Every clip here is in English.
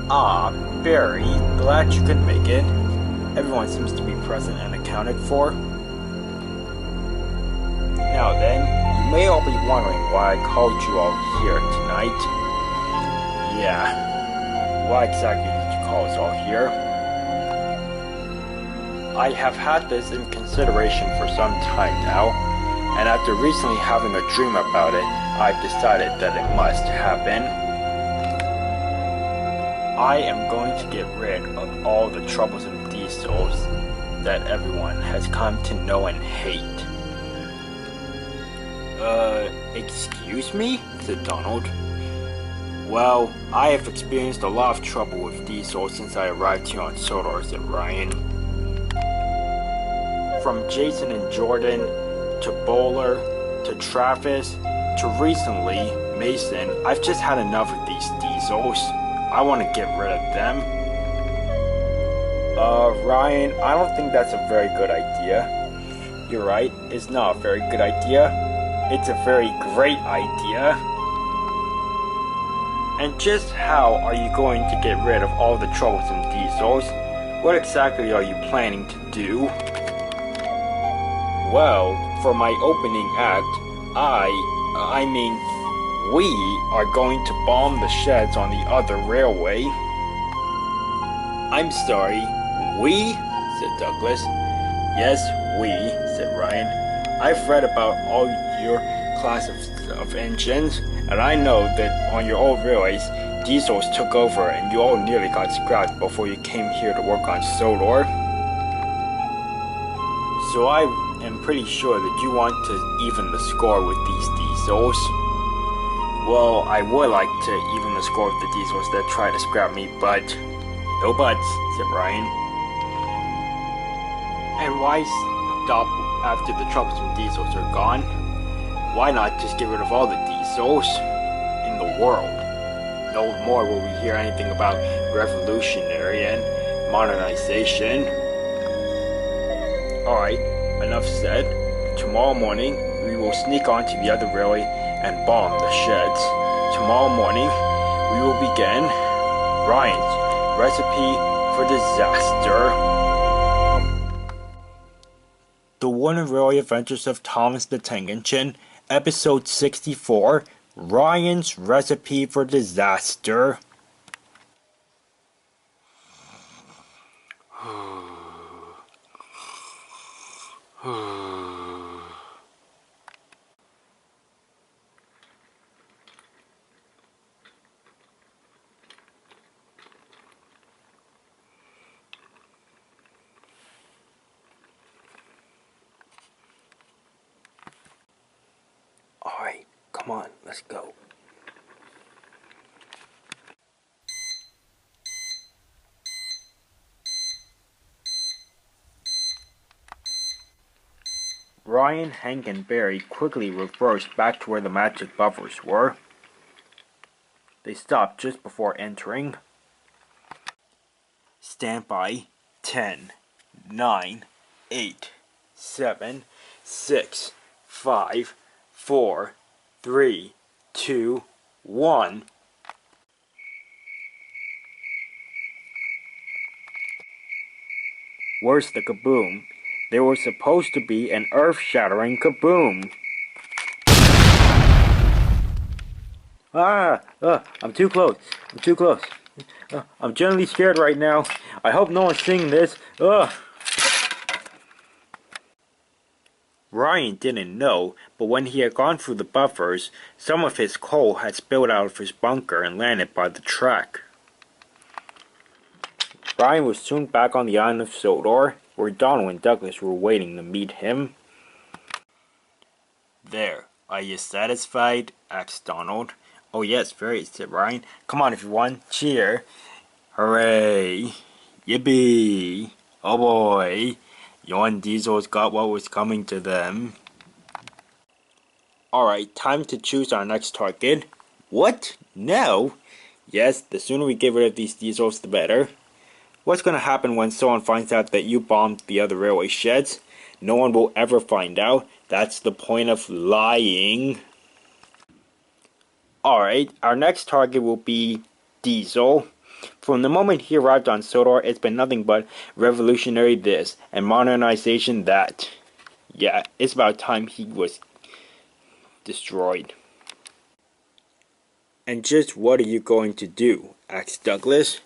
Ah, Barry, glad you could make it. Everyone seems to be present and accounted for. Now then, you may all be wondering why I called you all here tonight. Yeah, why exactly did you call us all here? I have had this in consideration for some time now, and after recently having a dream about it, I've decided that it must happen. I am going to get rid of all the troublesome diesels that everyone has come to know and hate. Excuse me? Said Donald. Well, I have experienced a lot of trouble with diesels since I arrived here on Sodor, said Ryan. From Jason and Jordan, to Bowler, to Travis, to recently, Mason, I've just had enough of these diesels. I want to get rid of them. Ryan, I don't think that's a very good idea. You're right, it's not a very good idea. It's a very great idea. And just how are you going to get rid of all the troublesome diesels? What exactly are you planning to do? Well, for my opening act, we are going to bomb the sheds on the other railway. I'm sorry, we? Said Douglas. Yes, we, said Ryan. I've read about all your class of engines, and I know that on your old railways, diesels took over and you all nearly got scrapped before you came here to work on Sodor. So I am pretty sure that you want to even the score with these diesels. Well, I would like to even the score with the diesels that try to scrap me, but no buts, said Ryan. And why stop after the troublesome diesels are gone? Why not just get rid of all the diesels in the world? No more will we hear anything about revolutionary and modernization. Alright, enough said. Tomorrow morning, we will sneak onto the other railway and bomb the sheds. Tomorrow morning, we will begin Ryan's recipe for disaster. The One and Railway Adventures of Thomas the Tank Engine, Episode 64, Ryan's Recipe for Disaster. Alright, come on, let's go. Ryan, Hank, and Barry quickly reversed back to where the magic buffers were. They stopped just before entering. Stand by. 10, 9, 8, 7, 6, 5, 4, 3, 2, 1. Where's the kaboom? There was supposed to be an earth-shattering kaboom. I'm too close. I'm genuinely scared right now. I hope no one's seeing this. Ryan didn't know, but when he had gone through the buffers, some of his coal had spilled out of his bunker and landed by the track. Ryan was soon back on the island of Sodor, where Donald and Douglas were waiting to meet him. There, are you satisfied? Asked Donald. Oh yes, very, said Ryan. Come on everyone, cheer. Hooray! Yippee! Oh boy! Yon Diesels got what was coming to them. Alright, time to choose our next target. What? No? Yes, the sooner we get rid of these diesels, the better. What's gonna happen when someone finds out that you bombed the other railway sheds? No one will ever find out. That's the point of lying. Alright, our next target will be Diesel. From the moment he arrived on Sodor, it's been nothing but revolutionary this and modernization that. Yeah, it's about time he was destroyed. And just what are you going to do? Asked Douglas.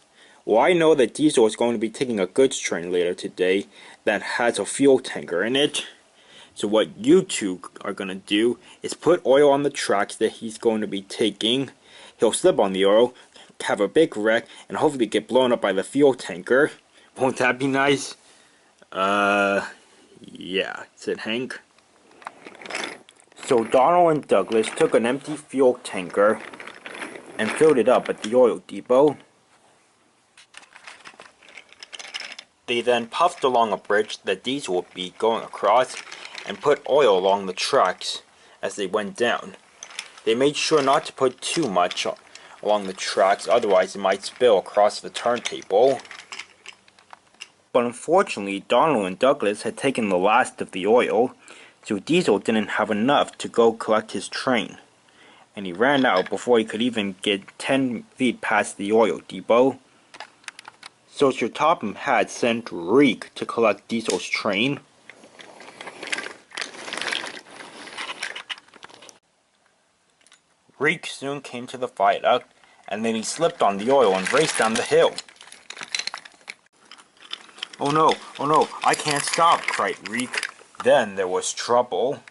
Well, I know that Diesel is going to be taking a goods train later today that has a fuel tanker in it. So what you two are going to do is put oil on the tracks that he's going to be taking. He'll slip on the oil, have a big wreck, and hopefully get blown up by the fuel tanker. Won't that be nice? Yeah, said Hank. So Donald and Douglas took an empty fuel tanker and filled it up at the oil depot. They then puffed along a bridge that Diesel would be going across and put oil along the tracks as they went down. They made sure not to put too much along the tracks, otherwise it might spill across the turntable. But unfortunately, Donald and Douglas had taken the last of the oil, so Diesel didn't have enough to go collect his train, and he ran out before he could even get 10 feet past the oil depot. So Sir Topham had sent Reek to collect Diesel's train. Reek soon came to the viaduct, and then he slipped on the oil and raced down the hill. Oh no, I can't stop, cried Reek. Then there was trouble.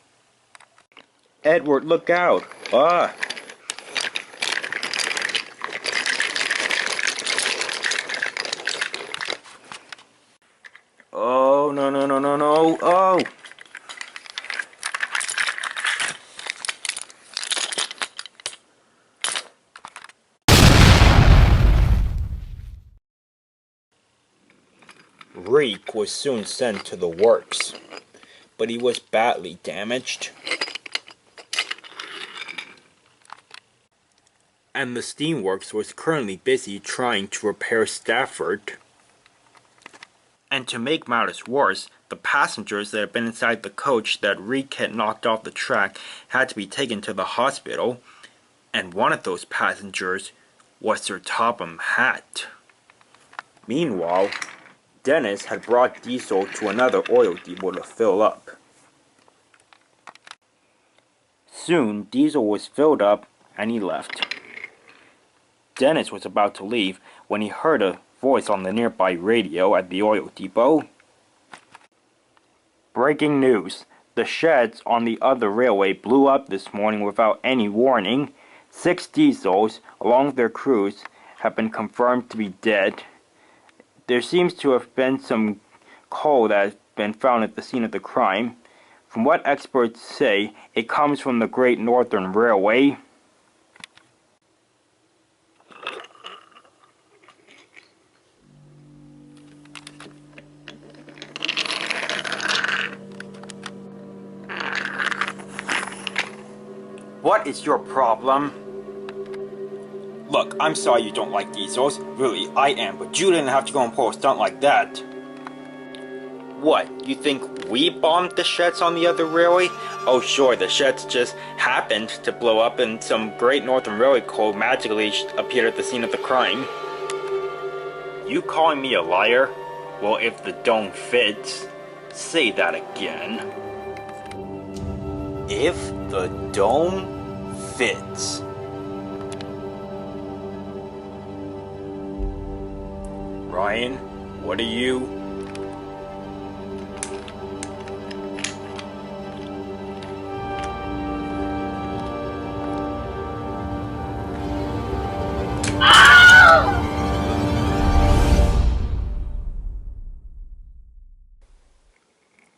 Edward, look out! Ah! Oh, no, oh! Reek was soon sent to the works, but he was badly damaged. And the steamworks was currently busy trying to repair Stafford. And to make matters worse, the passengers that had been inside the coach that Reek had knocked off the track had to be taken to the hospital, and one of those passengers was Sir Topham Hatt. Meanwhile, Dennis had brought Diesel to another oil depot to fill up. Soon, Diesel was filled up and he left. Dennis was about to leave when he heard a voice on the nearby radio at the oil depot. Breaking news. The sheds on the other railway blew up this morning without any warning. 6 diesels, along with their crews, have been confirmed to be dead. There seems to have been some coal that has been found at the scene of the crime. From what experts say, it comes from the Great Northern Railway. What is your problem? Look, I'm sorry you don't like diesels. Really, I am, but you didn't have to go and pull a stunt like that. What, you think we bombed the sheds on the other railway? Oh sure, the sheds just happened to blow up and some Great Northern Railway coal magically appeared at the scene of the crime. You calling me a liar? Well, if the dome fits, say that again. If the dome fits. Ryan, what are you?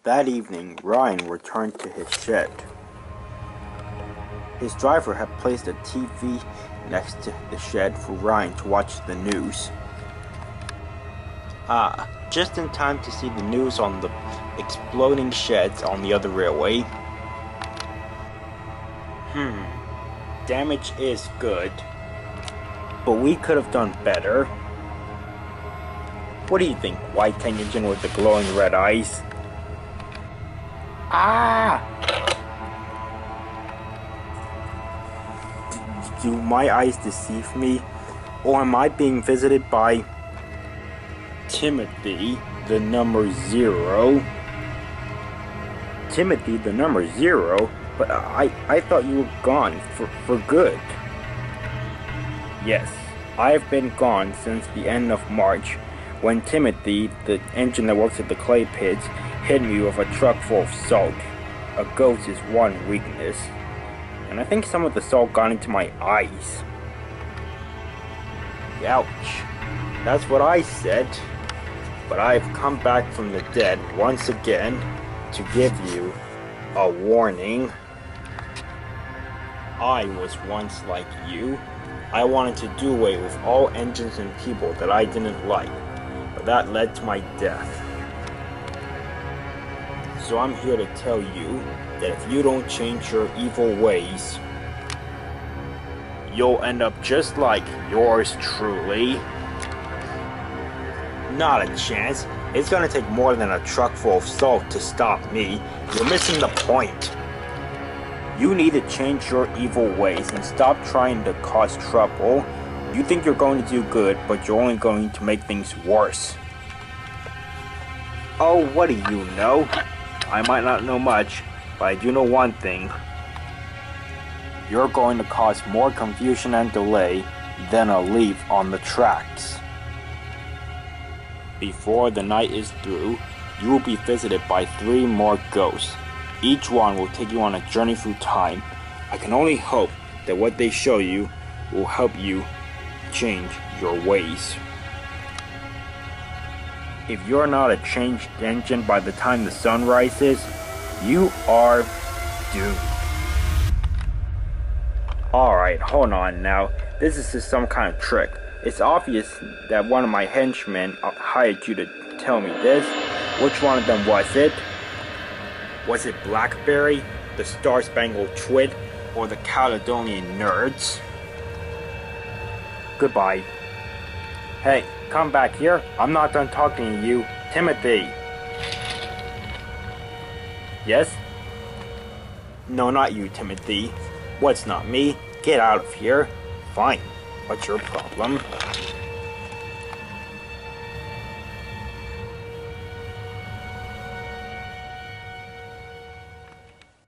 That evening, Ryan returned to his shed. His driver had placed a TV next to the shed for Ryan to watch the news. Just in time to see the news on the exploding sheds on the other railway. Damage is good, but we could have done better. What do you think, White Tank Engine with the glowing red eyes? Do my eyes deceive me? Or am I being visited by Timothy, the number 0? Timothy, the number 0? But I thought you were gone for good. Yes, I have been gone since the end of March, when Timothy, the engine that works at the clay pits, hit me with a truck full of salt. A ghost is one weakness, and I think some of the salt got into my eyes. Ouch. That's what I said. But I've come back from the dead once again to give you a warning. I was once like you. I wanted to do away with all engines and people that I didn't like, but that led to my death. So I'm here to tell you that if you don't change your evil ways, you'll end up just like yours truly. Not a chance. It's gonna take more than a truck full of salt to stop me. You're missing the point. You need to change your evil ways and stop trying to cause trouble. You think you're going to do good, but you're only going to make things worse. Oh, what do you know? I might not know much, but I do know one thing. You're going to cause more confusion and delay than a leaf on the tracks. Before the night is through, you will be visited by 3 more ghosts. Each one will take you on a journey through time. I can only hope that what they show you will help you change your ways. If you're not a changed engine by the time the sun rises, you are doomed. Alright, hold on now. This is just some kind of trick. It's obvious that one of my henchmen hired you to tell me this. Which one of them was it? Was it Blackberry, the Star-Spangled Twid, or the Caledonian Nerds? Goodbye. Hey, come back here. I'm not done talking to you. Timothy. Yes? No, not you, Timothy. What's not me? Get out of here. Fine. What's your problem?